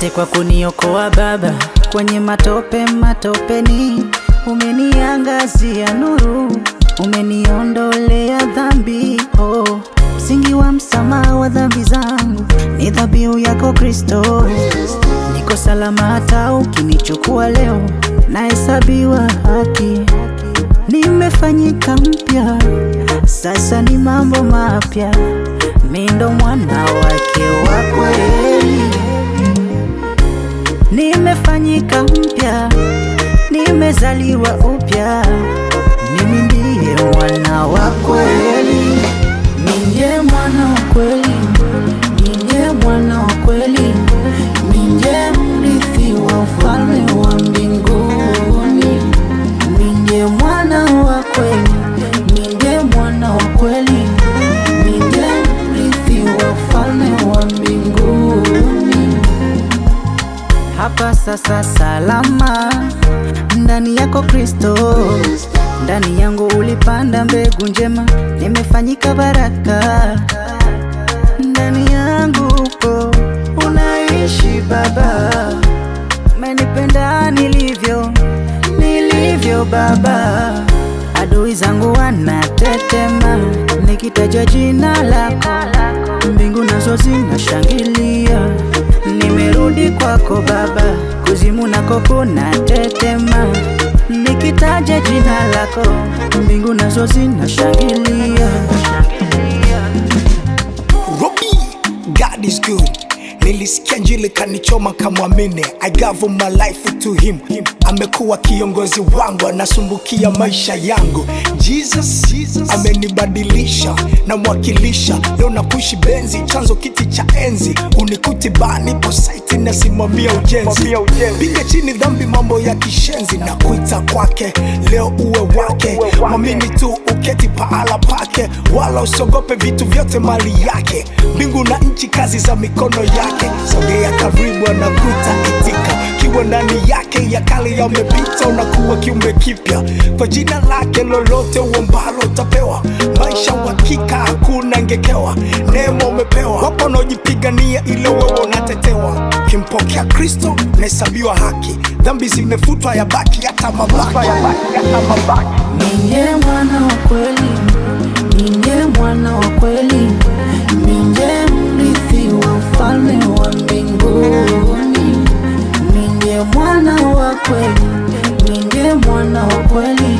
Asante kwa kuniokoa Baba, kwenye matope matopeni, umeniangazia nuru, umeniondolea dhambi. Msingi wa msamaha wa dhambi zangu ni dhabihu yako Kristo. Niko salama hata ukinichukua leo, nahesabiwa haki. Nimefanyika mpya, sasa ni mambo mapya. Mimi ndo mwana wake wa kweli. Nimefanyika mpya, nimezaliwa upya. Mimi ndiye mwana wa kweli. Ndiye mwana wa kweli. Ndiye mwana wa kweli. Ndiye mrithi wa ufalme wa mbinguni. Ndiye mwana wa kweli. Ndiye mwana wa kweli. Ndiye mrithi wa ufalme wa mbinguni. Hapa sasa salama, ndani yako Kristo. Ndani yangu ulipanda mbegu njema, nimefanyika baraka. Ndani yangu upo unaishi Baba, umenipenda nilivyo Baba. Adui zangu wanatetema nikitaja jina lako, mbingu nazo zinashangilia. Nimerudi kwako Baba, kuzimu nako kunatetema nikitaja jina lako, mbingu nazo zinashangilia. Robbie, God is good. Nilisikia Injili kanichoma kamwamini. I gave my life to him. Amekuwa kiongozi wangu, anasumbukia maisha yangu. Jesus amenibadilisha na mwakilisha. Leo napushi benzi, chanzo kiti cha enzi. Unikuti bani po site na simamia ujenzi. Piga chini dhambi, mambo ya kishenzi, na kuita kwake leo uwe wake. Mwamini tu uketi pahala pake, wala usogope vitu vyote mali yake. Mbingu na nchi kazi za mikono yake. Sogea karibu, anakuita itika. Kiwa ndani yake ya kale yamepita, unakuwa kiumbe kipya. Kwa jina lake lolote uombalo utapewa. Maisha uhakika, hakuna ngekewa. Neema umepewa, wapo wanaojipigania ile wewe unatetewa. Kimpokea Kristo unahesabiwa haki, dhambi zimefutwa, yabaki hata mabaki. Ndiye mwana wa kweli. Ndiye mwana wa kweli. Ndiye mrithi wa ufalme wa mbinguni. Ndiye mwana wa kweli. Ndiye mwana wa kweli.